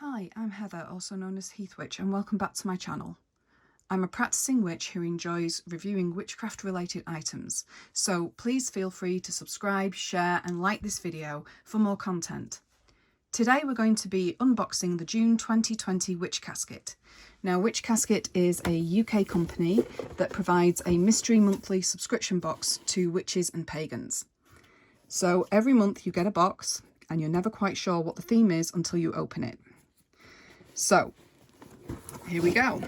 Hi, I'm Heather, also known as Heathwitch, and welcome back to my channel. I'm a practicing witch who enjoys reviewing witchcraft related items, so please feel free to subscribe, share and like this video for more content. Today we're going to be unboxing the June 2020 Witch Casket. Now, Witch Casket is a UK company that provides a mystery monthly subscription box to witches and pagans. So every month you get a box and you're never quite sure what the theme is until you open it. So here we go.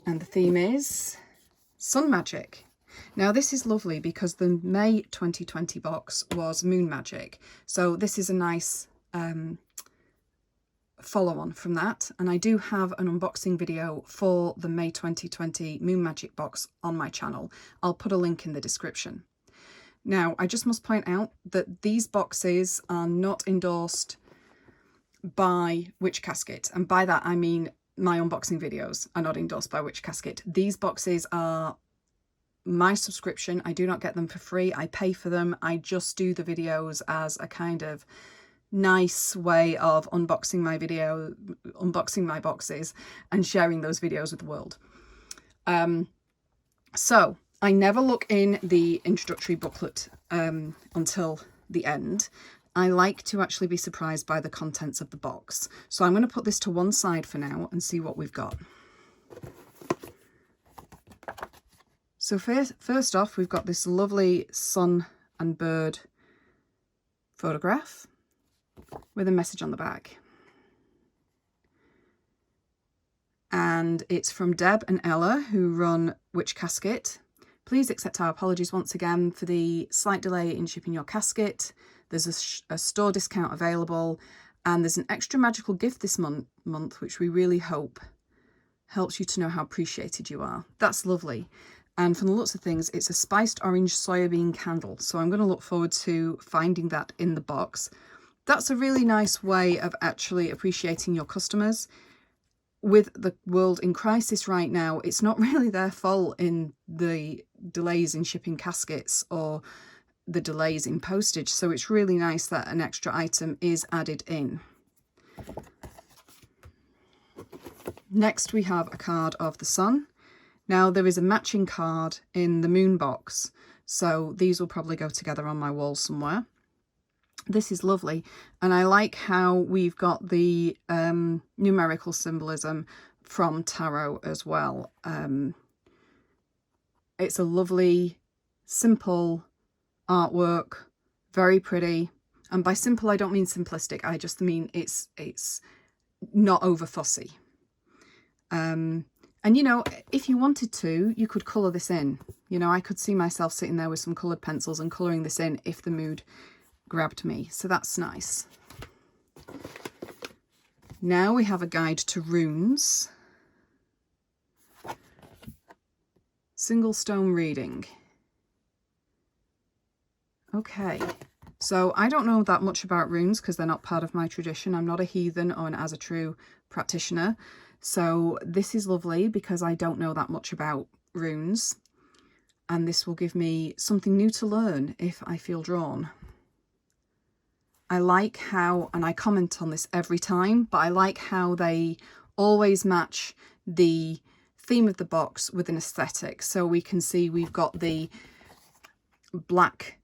And the theme is Sun Magic. Now this is lovely because the May 2020 box was Moon Magic. So this is a nice follow on from that. And I do have an unboxing video for the May 2020 Moon Magic box on my channel. I'll put a link in the description. Now I just must point out that these boxes are not endorsed by Witch Casket, and by that I mean my unboxing videos are not endorsed by Witch Casket. These boxes are my subscription. I do not get them for free. I pay for them. I just do the videos as a kind of nice way of unboxing my boxes and sharing those videos with the world. So I never look in the introductory booklet until the end. I like to actually be surprised by the contents of the box. So I'm going to put this to one side for now and see what we've got. So first off, we've got this lovely sun and bird photograph with a message on the back. And it's from Deb and Ella, who run Witch Casket. Please accept our apologies once again for the slight delay in shipping your casket. There's a store discount available, and there's an extra magical gift this month, which we really hope helps you to know how appreciated you are. That's lovely. And from the looks of things, it's a spiced orange soybean candle. So I'm going to look forward to finding that in the box. That's a really nice way of actually appreciating your customers. With the world in crisis right now, it's not really their fault in the delays in shipping caskets or the delays in postage, so it's really nice that an extra item is added in. Next we have a card of the sun. Now there is a matching card in the moon box, so these will probably go together on my wall somewhere. This is lovely, and I like how we've got the numerical symbolism from tarot as well. It's a lovely, simple artwork, very pretty, and by simple I don't mean simplistic, I just mean it's not over fussy. And you know, if you wanted to, you could colour this in. You know, I could see myself sitting there with some coloured pencils and colouring this in if the mood grabbed me, so that's nice. Now we have a guide to runes. Single stone reading. Okay, so I don't know that much about runes because they're not part of my tradition. I'm not a heathen or an as a true practitioner. So this is lovely because I don't know that much about runes. And this will give me something new to learn if I feel drawn. I like how, and I comment on this every time, but I like how they always match the theme of the box with an aesthetic. So we can see we've got the black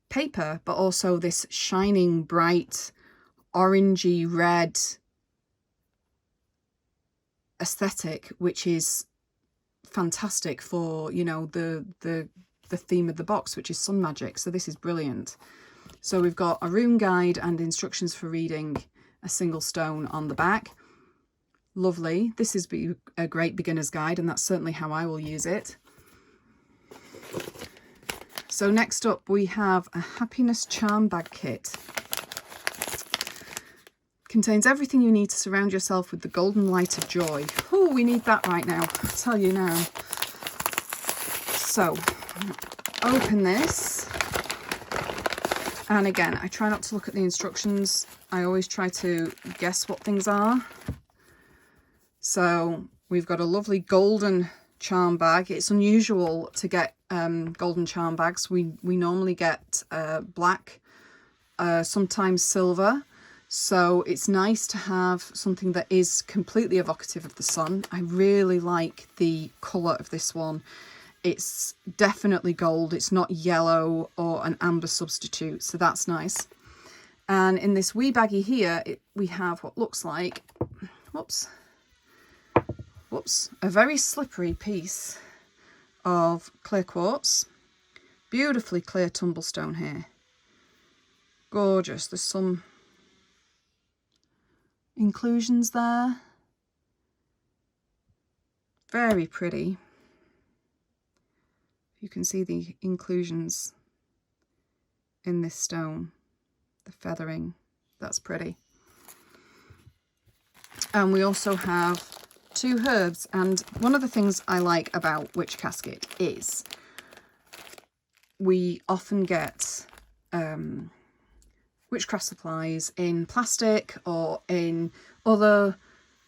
paper, but also this shining bright orangey red aesthetic, which is fantastic for, you know, the theme of the box, which is sun magic. So this is brilliant. So we've got a rune guide and instructions for reading a single stone on the back. Lovely. This is a great beginner's guide, and that's certainly how I will use it. So next up we have a happiness charm bag kit. Contains everything you need to surround yourself with the golden light of joy. Oh, we need that right now, I'll tell you now. So open this, and again, I try not to look at the instructions. I always try to guess what things are. So we've got a lovely golden charm bag. It's unusual to get golden charm bags. We normally get black, sometimes silver. So it's nice to have something that is completely evocative of the sun. I really like the colour of this one. It's definitely gold. It's not yellow or an amber substitute, so that's nice. And in this wee baggie here, we have what looks like, whoops, a very slippery piece of clear quartz. Beautifully clear tumblestone here. Gorgeous. There's some inclusions there. Very pretty. You can see the inclusions in this stone, the feathering. That's pretty. And we also have 2 herbs, and one of the things I like about Witch Casket is we often get witchcraft supplies in plastic or in other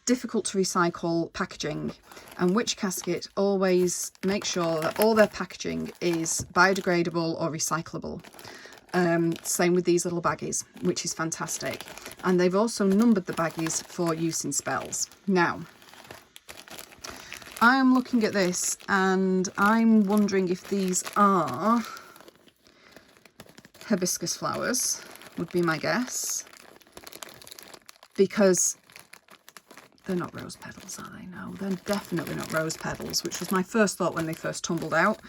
difficult to recycle packaging, and Witch Casket always make sure that all their packaging is biodegradable or recyclable. Same with these little baggies, which is fantastic. And they've also numbered the baggies for use in spells. Now, I am looking at this and I'm wondering if these are hibiscus flowers, would be my guess. Because they're not rose petals, are they? No, they're definitely not rose petals, which was my first thought when they first tumbled out.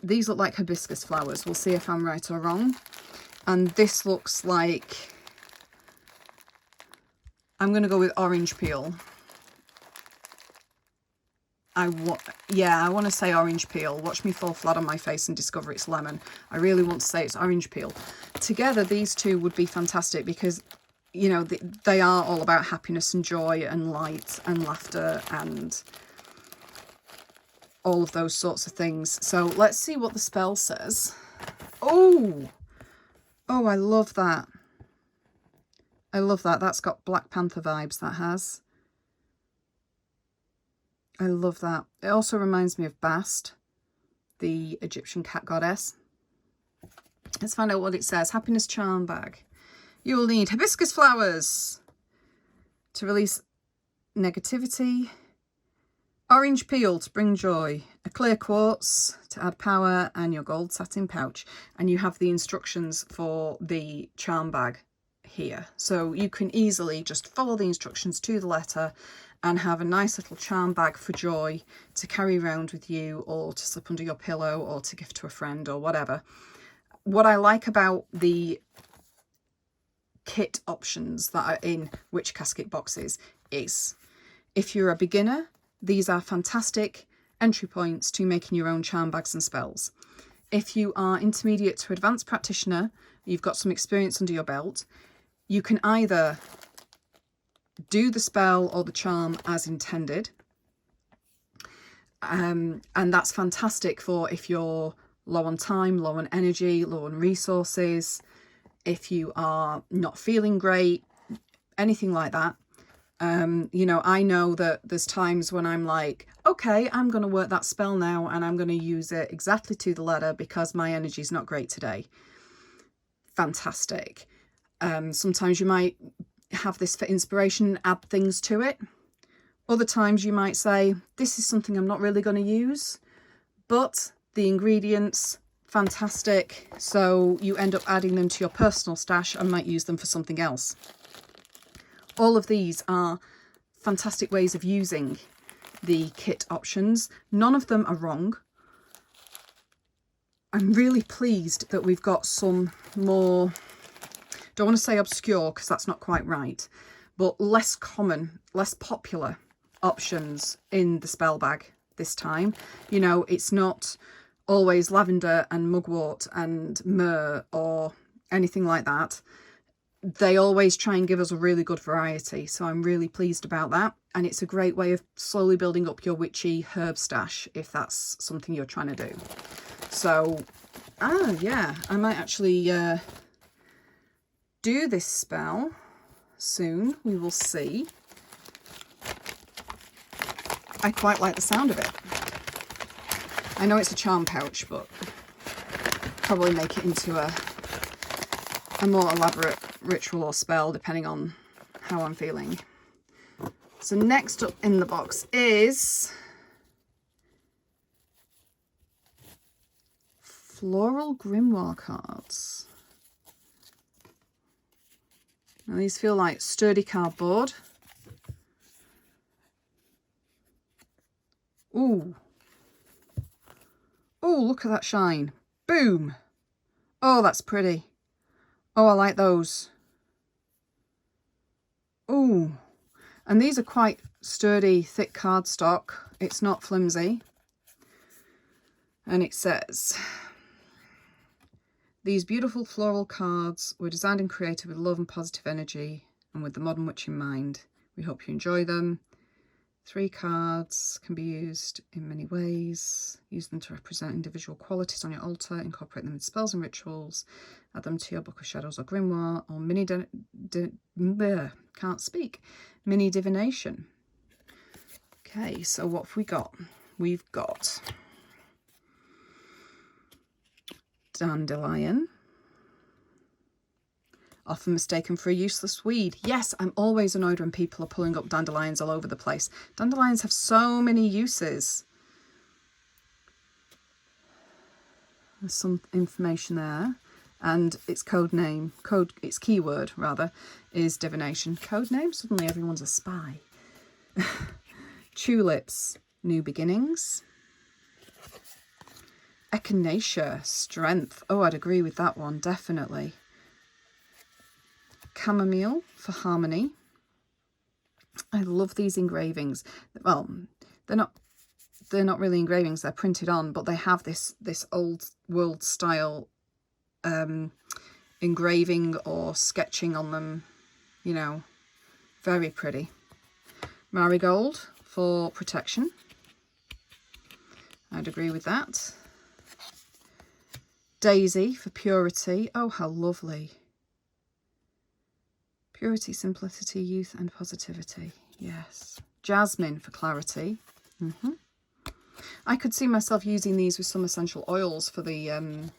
These look like hibiscus flowers. We'll see if I'm right or wrong. And this looks like, I'm going to go with orange peel. I want to say orange peel. Watch me fall flat on my face and discover it's lemon. I really want to say it's orange peel. Together, these two would be fantastic because, you know, they are all about happiness and joy and light and laughter and all of those sorts of things. So let's see what the spell says. Oh, I love that. I love that. That's got Black Panther vibes, that has. I love that. It also reminds me of Bast, the Egyptian cat goddess. Let's find out what it says. Happiness charm bag. You will need hibiscus flowers to release negativity, orange peel to bring joy, a clear quartz to add power, and your gold satin pouch. And you have the instructions for the charm bag here. So you can easily just follow the instructions to the letter and have a nice little charm bag for joy to carry around with you, or to slip under your pillow, or to gift to a friend, or whatever. What I like about the kit options that are in Witch Casket boxes is, if you're a beginner, these are fantastic entry points to making your own charm bags and spells. If you are intermediate to advanced practitioner, you've got some experience under your belt, you can either do the spell or the charm as intended. And that's fantastic for if you're low on time, low on energy, low on resources, if you are not feeling great, anything like that. You know, I know that there's times when I'm like, okay, I'm going to work that spell now and I'm going to use it exactly to the letter because my energy's not great today. Fantastic. Sometimes you might have this for inspiration, add things to it. Other times you might say, this is something I'm not really going to use, but the ingredients, fantastic. So you end up adding them to your personal stash and might use them for something else. All of these are fantastic ways of using the kit options. None of them are wrong. I'm really pleased that we've got some more, don't want to say obscure because that's not quite right, but less common, less popular options in the spell bag this time. You know, it's not always lavender and mugwort and myrrh or anything like that. They always try and give us a really good variety, so I'm really pleased about that. And it's a great way of slowly building up your witchy herb stash if that's something you're trying to do. So, yeah, I might actually do this spell soon. We will see. I quite like the sound of it. I know it's a charm pouch, but probably make it into a more elaborate ritual or spell, depending on how I'm feeling. So next up in the box is Floral Grimoire Cards. Now these feel like sturdy cardboard. Ooh. Oh, look at that shine. Boom. Oh, that's pretty. Oh, I like those. Ooh. And these are quite sturdy, thick cardstock. It's not flimsy. And it says, these beautiful floral cards were designed and created with love and positive energy and with the modern witch in mind. We hope you enjoy them. 3 cards can be used in many ways. Use them to represent individual qualities on your altar, incorporate them in spells and rituals, add them to your Book of Shadows or Grimoire, or mini divination. Okay, so what have we got? We've got dandelion, often mistaken for a useless weed. Yes, I'm always annoyed when people are pulling up dandelions all over the place. Dandelions have so many uses. There's some information there. And its its keyword rather, is divination. Code name? Suddenly everyone's a spy. Tulips, new beginnings. Echinacea, strength. Oh, I'd agree with that one, definitely. Chamomile for harmony. I love these engravings. Well, they're not really engravings, they're printed on, but they have this old world style engraving or sketching on them, you know, very pretty. Marigold for protection. I'd agree with that. Daisy for purity. Oh, how lovely. Purity, simplicity, youth and positivity. Yes. Jasmine for clarity. I could see myself using these with some essential oils for the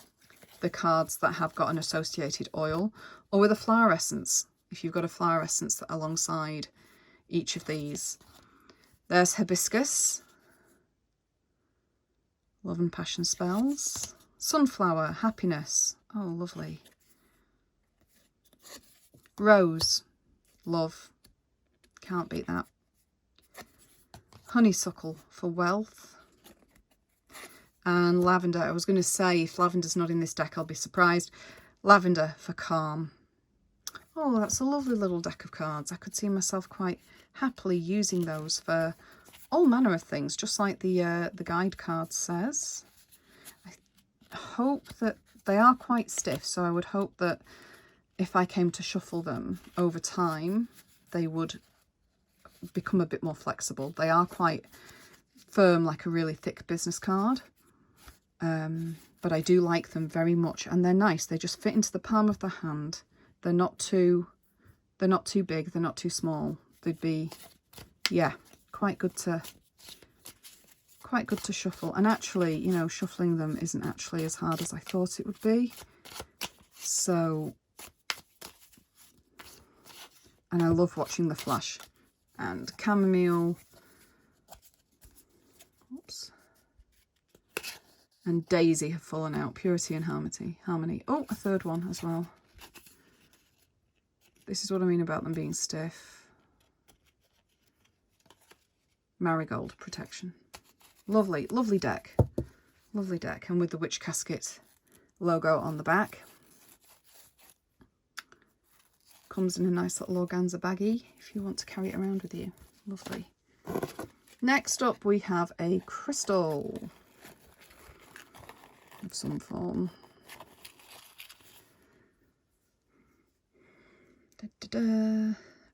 cards that have got an associated oil, or with a flower essence, if you've got a flower essence alongside each of these. There's hibiscus. Love and passion spells. Sunflower, happiness. Oh, lovely. Rose, love. Can't beat that. Honeysuckle for wealth. And lavender. I was going to say, if lavender's not in this deck, I'll be surprised. Lavender for calm. Oh, that's a lovely little deck of cards. I could see myself quite happily using those for all manner of things, just like the guide card says. I hope that they are quite stiff, so I would hope that if I came to shuffle them over time, they would become a bit more flexible. They are quite firm, like a really thick business card. But I do like them very much, and they're nice. They just fit into the palm of the hand. They're not too big, they're not too small. They'd be, yeah, quite good to shuffle. And actually, you know, shuffling them isn't actually as hard as I thought it would be. So, and I love watching the flash. And chamomile, oops, and daisy have fallen out. Purity and harmony. Oh, a third one as well. This is what I mean about them being stiff. Marigold, protection. Lovely, lovely deck. Lovely deck. And with the Witch Casket logo on the back. Comes in a nice little organza baggie if you want to carry it around with you. Lovely. Next up we have a crystal of some form.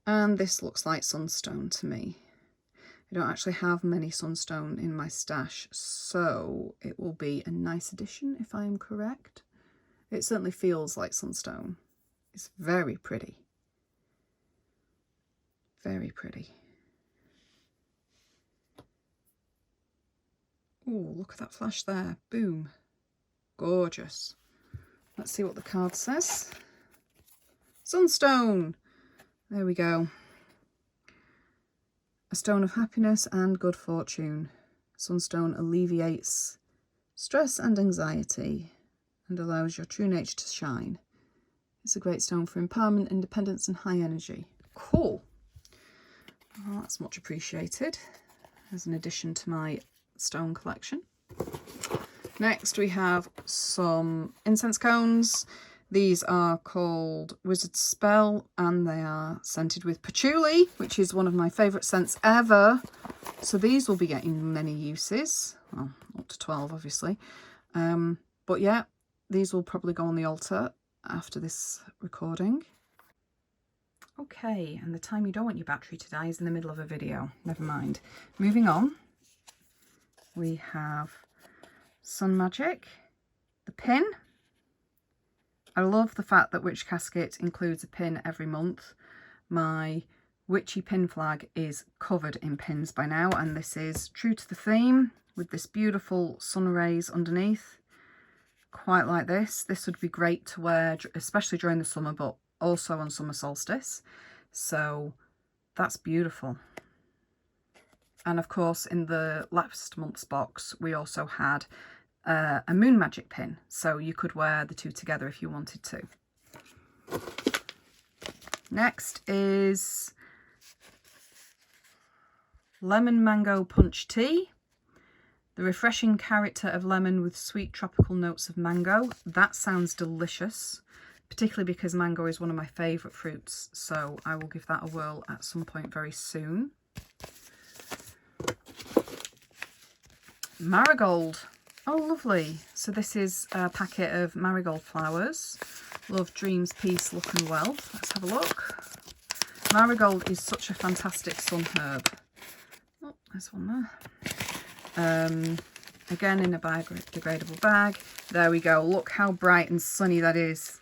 And this looks like sunstone to me. I don't actually have many sunstone in my stash, so it will be a nice addition if I am correct. It certainly feels like sunstone. It's very pretty. Very pretty. Oh, look at that flash there. Boom. Gorgeous. Let's see what the card says. Sunstone. There we go. A stone of happiness and good fortune. Sunstone alleviates stress and anxiety and allows your true nature to shine. It's a great stone for empowerment, independence and high energy. Cool. Well, that's much appreciated as an addition to my stone collection. Next we have some incense cones. These are called Wizard's Spell and they are scented with patchouli, which is one of my favourite scents ever. So these will be getting many uses, well, up to 12 obviously. But yeah, these will probably go on the altar after this recording. Okay, and the time you don't want your battery to die is in the middle of a video. Never mind. Moving on, we have Sun Magic, the pin. I love the fact that Witch Casket includes a pin every month. My witchy pin flag is covered in pins by now, and this is true to the theme with this beautiful sun rays underneath. Quite like this. This would be great to wear, especially during the summer, but also on summer solstice. So that's beautiful. And of course, in the last month's box, we also had a moon magic pin, so you could wear the two together if you wanted to. Next is lemon mango punch tea. The refreshing character of lemon with sweet tropical notes of mango. That sounds delicious, particularly because mango is one of my favourite fruits, so I will give that a whirl at some point very soon. Marigold. Oh, lovely. So this is a packet of marigold flowers. Love, dreams, peace, luck and wealth. Let's have a look. Marigold is such a fantastic sun herb. Oh, there's one there. Again in a biodegradable bag. There we go. Look how bright and sunny that is.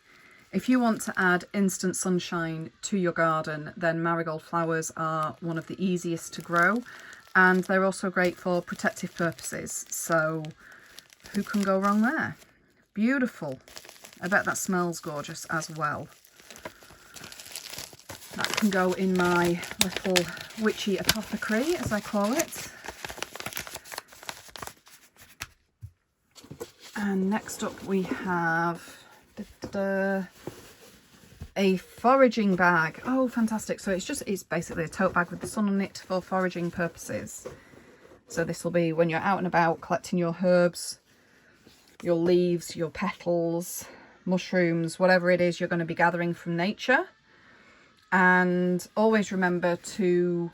If you want to add instant sunshine to your garden, then marigold flowers are one of the easiest to grow. And they're also great for protective purposes. So who can go wrong there? Beautiful. I bet that smells gorgeous as well. That can go in my little witchy apothecary, as I call it. And next up we have a foraging bag. Oh, fantastic. So it's basically a tote bag with the sun on it for foraging purposes. So this will be when you're out and about collecting your herbs, your leaves, your petals, mushrooms, whatever it is you're going to be gathering from nature. And always remember to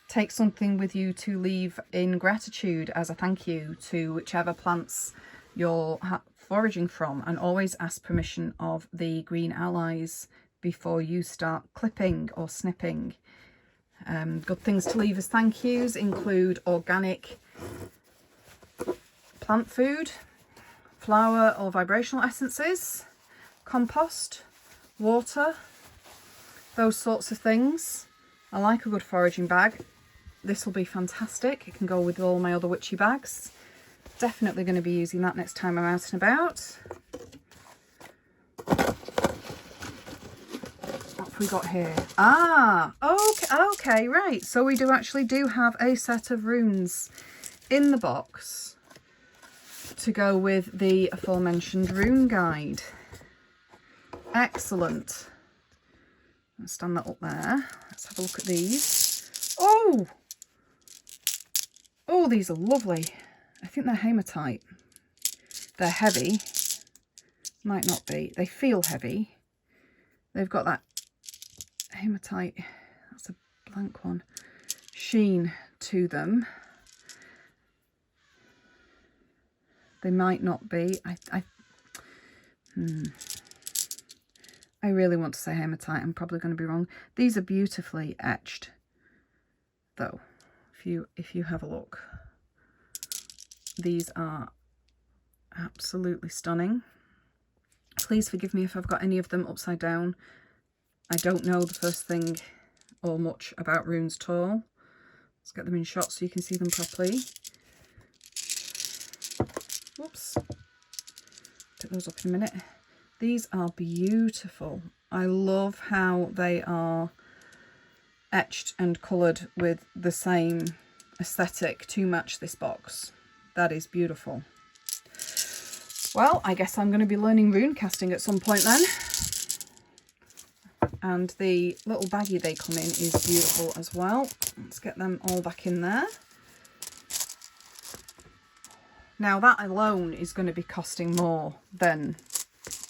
take something with you to leave in gratitude as a thank you to whichever plants you're foraging from, and always ask permission of the green allies before you start clipping or snipping. Good things to leave as thank yous include organic plant food, flower or vibrational essences, compost, water, those sorts of things. I like a good foraging bag. This will be fantastic. It can go with all my other witchy bags. Definitely going to be using that next time I'm out and about. What have we got here? Ah, okay, right. So we actually do have a set of runes in the box to go with the aforementioned rune guide. Excellent. I'll stand that up there. Let's have a look at these. Oh, these are lovely. I think they're hematite. They're heavy. Might not be. They feel heavy. They've got that hematite, that's a blank one, sheen to them. They might not be. I really want to say hematite. I'm probably going to be wrong. These are beautifully etched, though. If you have a look. These are absolutely stunning. Please forgive me if I've got any of them upside down. I don't know the first thing or much about runes at all. Let's get them in shot so you can see them properly. Whoops. Pick those up in a minute. These are beautiful. I love how they are etched and coloured with the same aesthetic to match this box. That is beautiful. Well, I guess I'm going to be learning rune casting at some point then. And the little baggie they come in is beautiful as well. Let's get them all back in there. Now that alone is going to be costing more than,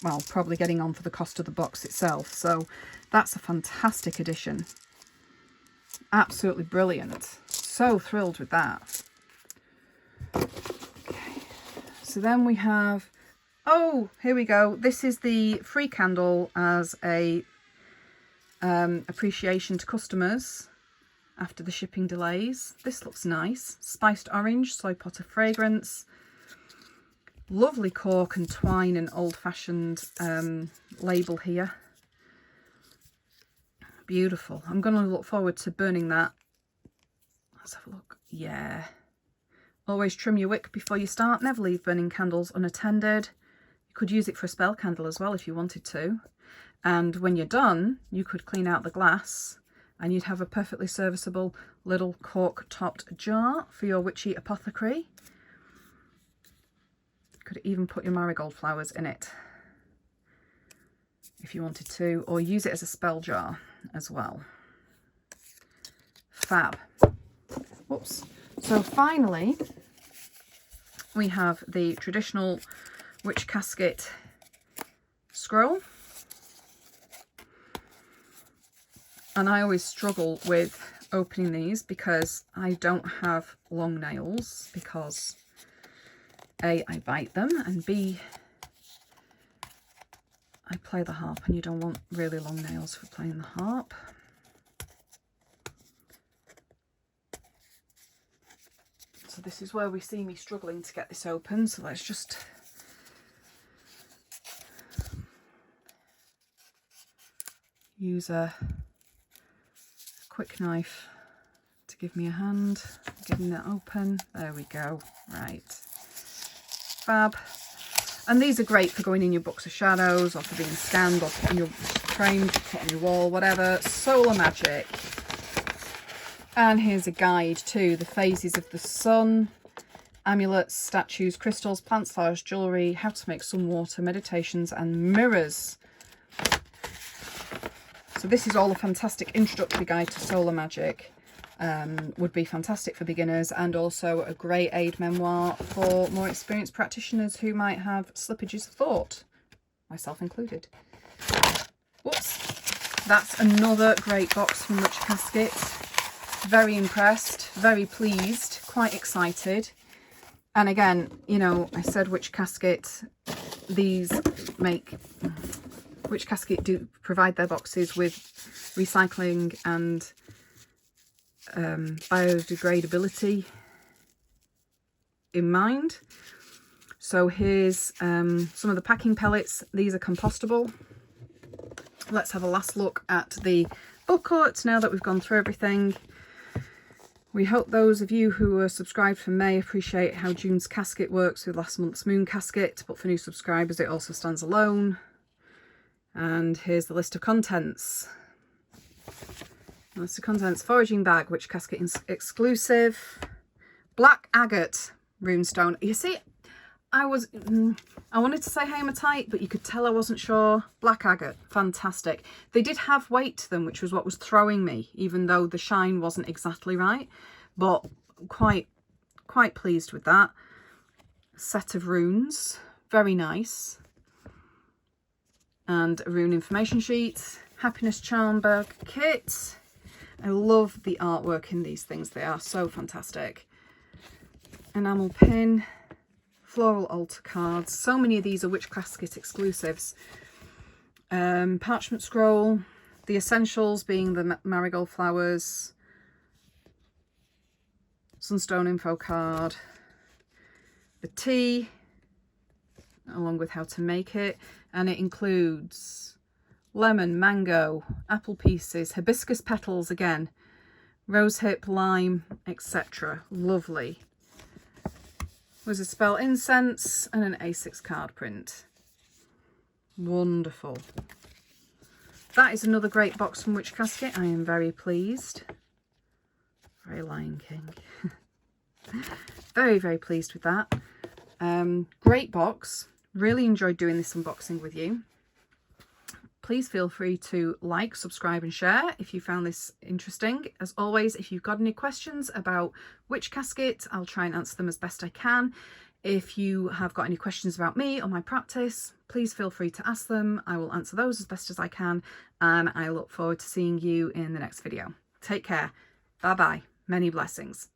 well, probably getting on for the cost of the box itself. So that's a fantastic addition. Absolutely brilliant. So thrilled with that. Okay. So then we have, oh, here we go. This is the free candle as a appreciation to customers after the shipping delays. This looks nice. Spiced orange, soy potter fragrance. Lovely cork and twine and old-fashioned label here. Beautiful. I'm going to look forward to burning that. Let's have a look. Yeah. Always trim your wick before you start. Never leave burning candles unattended. You could use it for a spell candle as well if you wanted to. And when you're done, you could clean out the glass and you'd have a perfectly serviceable little cork-topped jar for your witchy apothecary. You could even put your marigold flowers in it if you wanted to, or use it as a spell jar as well. Fab. Whoops. So finally, we have the traditional Witch Casket scroll. And I always struggle with opening these because I don't have long nails, because A, I bite them, and B, I play the harp and you don't want really long nails for playing the harp. So this is where we see me struggling to get this open. So let's just use a quick knife to give me a hand, getting that open. There we go. Right. Fab. And these are great for going in your books of shadows, or for being scanned, or put in your frame, put on your wall, whatever. Solar Magic. And here's a guide to the phases of the sun, amulets, statues, crystals, plants, flowers, jewellery, how to make sun water, meditations and mirrors. So this is all a fantastic introductory guide to solar magic. Would be fantastic for beginners, and also a great aid memoir for more experienced practitioners who might have slippages of thought, myself included. Whoops. That's another great box from Witch Casket. Very impressed, very pleased, quite excited. And again, you know, I said Witch Casket, Witch Casket do provide their boxes with recycling and biodegradability in mind. So here's some of the packing pellets. These are compostable. Let's have a last look at the booklet now that we've gone through everything. We hope those of you who are subscribed for May appreciate how June's casket works with last month's moon casket, but for new subscribers it also stands alone. And here's the list of contents. List of contents: Foraging Bag, Witch Casket exclusive. Black Agate runestone. You see, I wanted to say hematite, but you could tell I wasn't sure. Black Agate, fantastic. They did have weight to them, which was what was throwing me, even though the shine wasn't exactly right. But quite pleased with that. Set of runes, very nice. And a rune information sheet. Happiness Charm Bag kit. I love the artwork in these things. They are so fantastic. Enamel pin. Floral altar cards. So many of these are Witch Casket exclusives. Parchment scroll. The essentials being the marigold flowers. Sunstone info card. The tea, along with how to make it. And it includes lemon, mango, apple pieces, hibiscus petals again, rosehip, lime, etc. Lovely. Was a spell incense and an A6 card print. Wonderful. that is another great box from Witch Casket. I am very pleased. Very Lion King. Very, very pleased with that. Great box. Really enjoyed doing this unboxing with you. Please feel free to like, subscribe and share if you found this interesting. As always, if you've got any questions about Witch Casket, I'll try and answer them as best I can. If you have got any questions about me or my practice, please feel free to ask them. I will answer those as best as I can, and I look forward to seeing you in the next video. Take care. Bye bye. Many blessings.